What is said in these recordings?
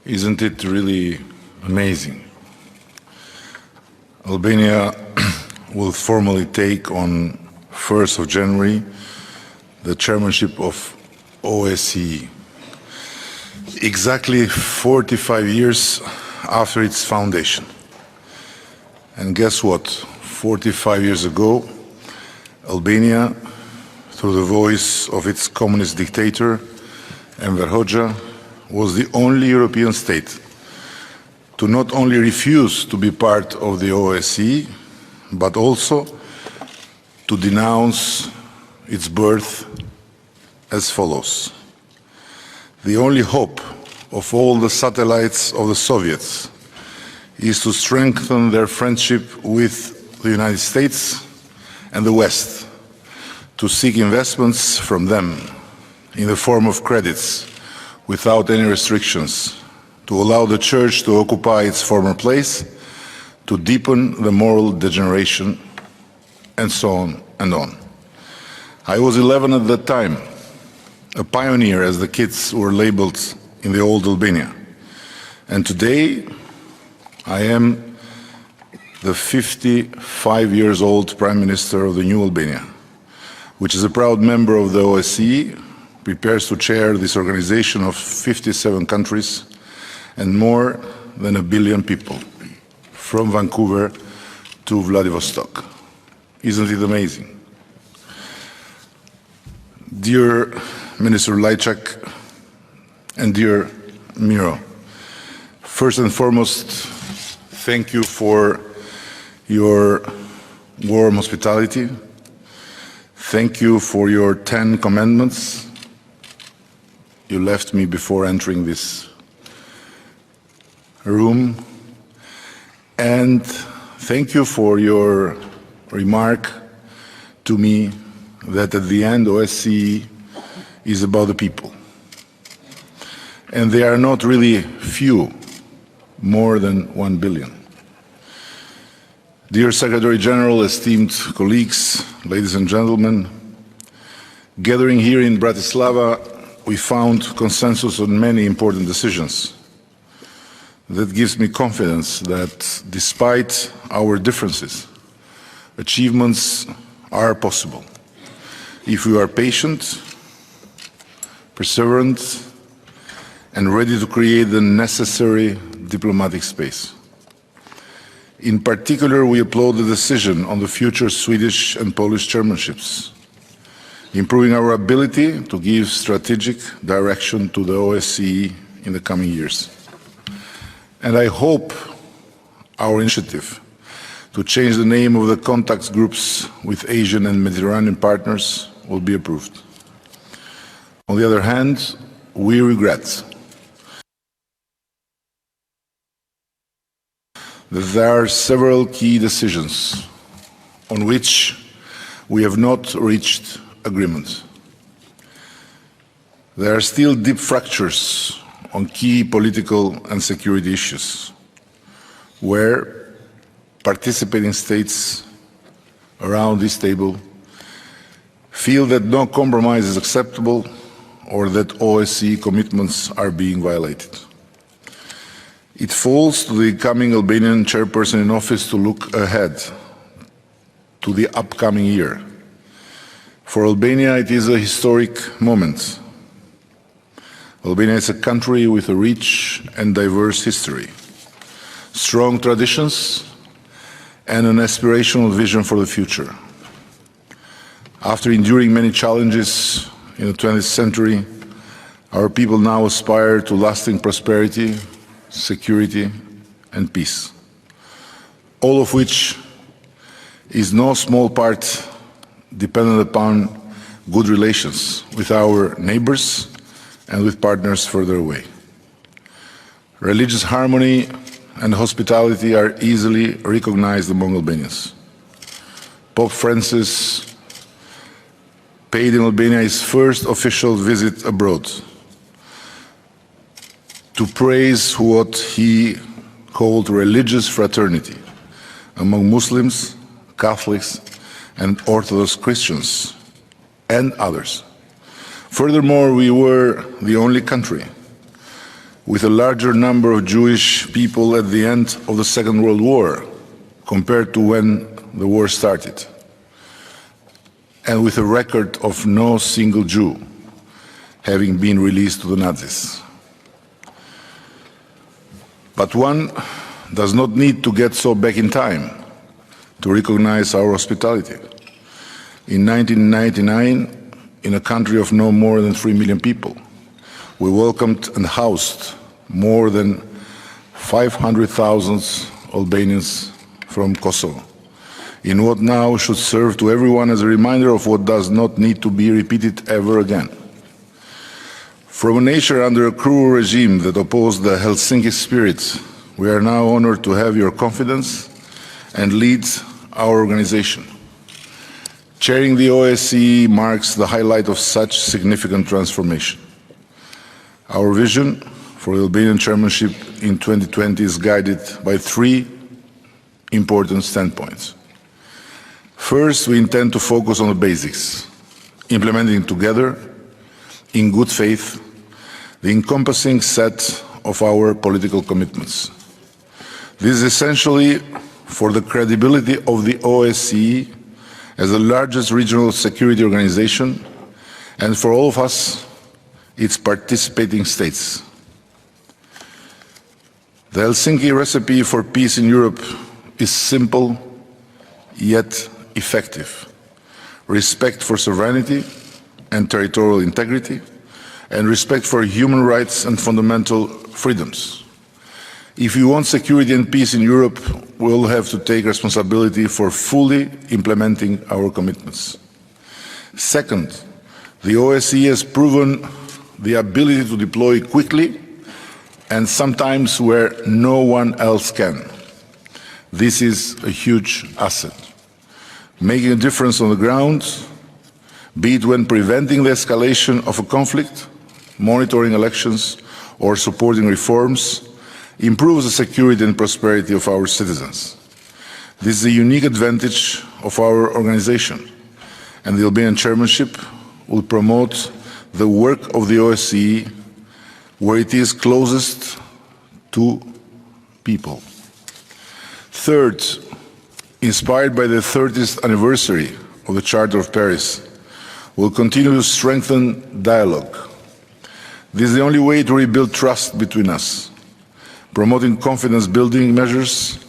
Isn't it really amazing? Albania will formally take on 1st of January the chairmanship of OSCE, exactly 45 years after its foundation. And guess what? 45 years ago, Albania, through the voice of its communist dictator, Enver Hoxha, was the only European state to not only refuse to be part of the OSCE, but also to denounce its birth as follows. The only hope of all the satellites of the Soviets is to strengthen their friendship with the United States and the West, to seek investments from them in the form of credits without any restrictions, to allow the church to occupy its former place, to deepen the moral degeneration, and so on and on. I was 11 at that time, a pioneer as the kids were labeled in the old Albania. And today, I am the 55 years old Prime Minister of the new Albania, which is a proud member of the OSCE, prepares to chair this organization of 57 countries and more than 1 billion people, from Vancouver to Vladivostok. Isn't it amazing? Dear Minister Lajčák and dear Miro, first and foremost, thank you for your warm hospitality. Thank you for your 10 commandments. You left me before entering this room. And thank you for your remark to me that at the end OSCE is about the people. And they are not really few, more than 1 billion. Dear Secretary General, esteemed colleagues, ladies and gentlemen, gathering here in Bratislava, we found consensus on many important decisions. That gives me confidence that despite our differences, achievements are possible if we are patient, perseverant, and ready to create the necessary diplomatic space. In particular, we applaud the decision on the future Swedish and Polish chairmanships, improving our ability to give strategic direction to the OSCE in the coming years. And I hope our initiative to change the name of the contacts groups with Asian and Mediterranean partners will be approved. On the other hand, we regret that there are several key decisions on which we have not reached agreement. There are still deep fractures on key political and security issues, where participating states around this table feel that no compromise is acceptable or that OSCE commitments are being violated. It falls to the incoming Albanian chairperson in office to look ahead to the upcoming year. For Albania, it is a historic moment. Albania is a country with a rich and diverse history, strong traditions, and an aspirational vision for the future. After enduring many challenges in the 20th century, our people now aspire to lasting prosperity, security, and peace, all of which is no small part dependent upon good relations with our neighbors and with partners further away. Religious harmony and hospitality are easily recognized among Albanians. Pope Francis paid in Albania his first official visit abroad to praise what he called religious fraternity among Muslims, Catholics, and Orthodox Christians, and others. Furthermore, we were the only country with a larger number of Jewish people at the end of the Second World War compared to when the war started, and with a record of no single Jew having been released to the Nazis. But one does not need to get so back in time to recognize our hospitality. In 1999, in a country of no more than 3 million people, we welcomed and housed more than 500,000 Albanians from Kosovo, in what now should serve to everyone as a reminder of what does not need to be repeated ever again. From a nature under a cruel regime that opposed the Helsinki spirit, we are now honored to have your confidence and lead our organization. Chairing the OSCE marks the highlight of such significant transformation. Our vision for the Albanian chairmanship in 2020 is guided by 3 important standpoints. First, we intend to focus on the basics, implementing together, in good faith, the encompassing set of our political commitments. This is essentially for the credibility of the OSCE as the largest regional security organization, and for all of us, its participating states. The Helsinki recipe for peace in Europe is simple yet effective. Respect for sovereignty and territorial integrity, and respect for human rights and fundamental freedoms. If we want security and peace in Europe, we will have to take responsibility for fully implementing our commitments. Second, the OSCE has proven the ability to deploy quickly and sometimes where no one else can. This is a huge asset, making a difference on the ground, be it when preventing the escalation of a conflict, monitoring elections, or supporting reforms, improves the security and prosperity of our citizens. This is a unique advantage of our organization, and the Albanian chairmanship will promote the work of the OSCE where it is closest to people. Third, inspired by the 30th anniversary of the Charter of Paris, we'll continue to strengthen dialogue. This is the only way to rebuild trust between us. Promoting confidence-building measures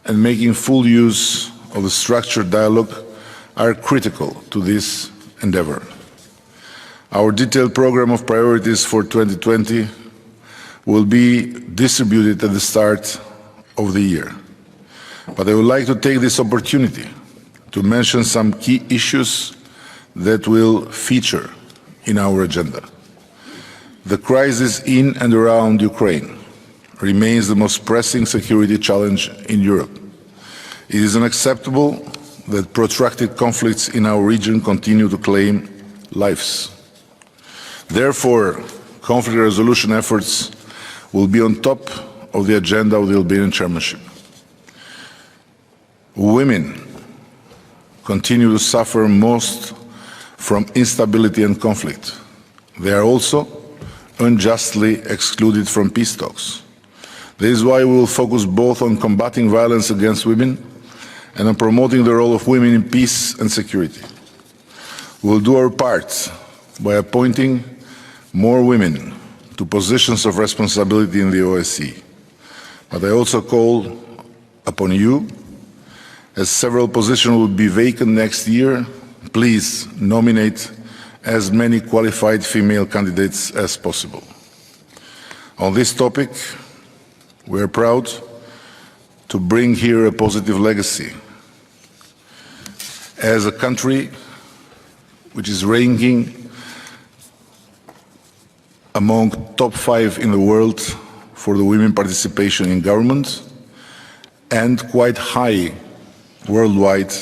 and making full use of the structured dialogue are critical to this endeavor. Our detailed program of priorities for 2020 will be distributed at the start of the year. But I would like to take this opportunity to mention some key issues that will feature in our agenda. The crisis in and around Ukraine remains the most pressing security challenge in Europe. It is unacceptable that protracted conflicts in our region continue to claim lives. Therefore, conflict resolution efforts will be on top of the agenda of the Albanian chairmanship. Women continue to suffer most from instability and conflict. They are also unjustly excluded from peace talks. This is why we will focus both on combating violence against women and on promoting the role of women in peace and security. We will do our part by appointing more women to positions of responsibility in the OSCE. But I also call upon you, as several positions will be vacant next year, please nominate as many qualified female candidates as possible. On this topic, we are proud to bring here a positive legacy. As a country which is ranking among top 5 in the world for the women participation in government and quite high worldwide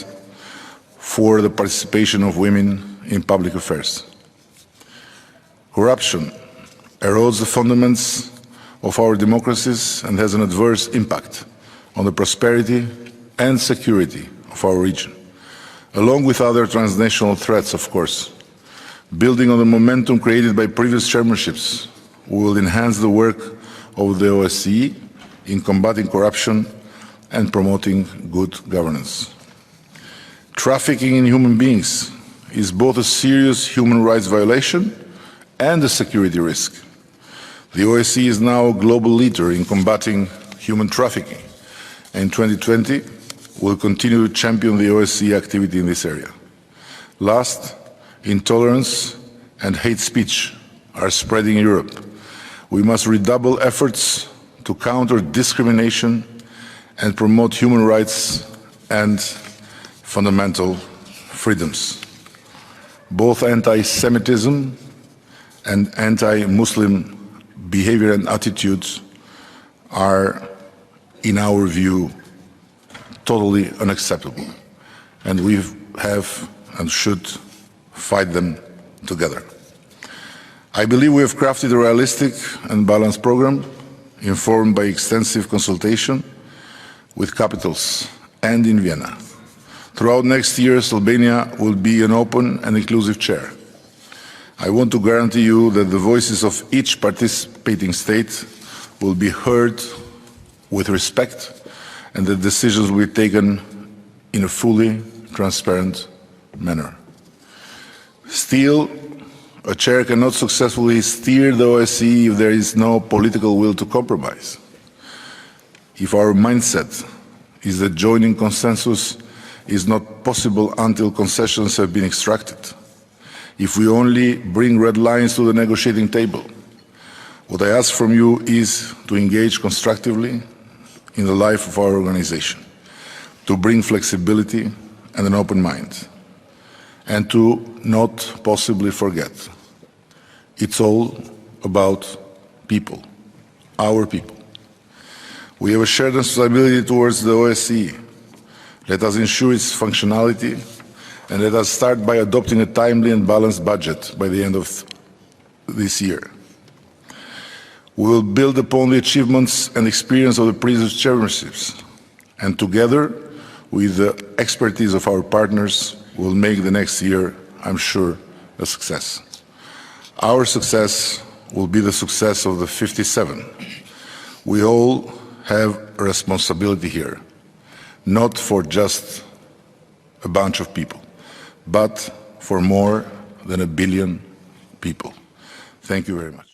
for the participation of women in public affairs. Corruption erodes the fundamentals of our democracies and has an adverse impact on the prosperity and security of our region, along with other transnational threats, of course. Building on the momentum created by previous chairmanships, we will enhance the work of the OSCE in combating corruption and promoting good governance. Trafficking in human beings is both a serious human rights violation and a security risk. The OSCE is now a global leader in combating human trafficking, and in 2020 will continue to champion the OSCE activity in this area. Last, intolerance and hate speech are spreading in Europe. We must redouble efforts to counter discrimination and promote human rights and fundamental freedoms. Both anti-Semitism and anti-Muslim behavior and attitudes are, in our view, totally unacceptable, and we have and should fight them together. I believe we have crafted a realistic and balanced program informed by extensive consultation with capitals and in Vienna. Throughout next year, Albania will be an open and inclusive chair. I want to guarantee you that the voices of each participating state will be heard with respect and that decisions will be taken in a fully transparent manner. Still, a chair cannot successfully steer the OSCE if there is no political will to compromise. If our mindset is that joining consensus is not possible until concessions have been extracted, if we only bring red lines to the negotiating table, what I ask from you is to engage constructively in the life of our organization, to bring flexibility and an open mind, and to not possibly forget. It's all about people, our people. We have a shared responsibility towards the OSCE. Let us ensure its functionality, and let us start by adopting a timely and balanced budget by the end of this year. We will build upon the achievements and experience of the previous chairmanships, and together with the expertise of our partners, we will make the next year, I'm sure, a success. Our success will be the success of the 57. We all have a responsibility here, not for just a bunch of people, but for more than 1 billion people. Thank you very much.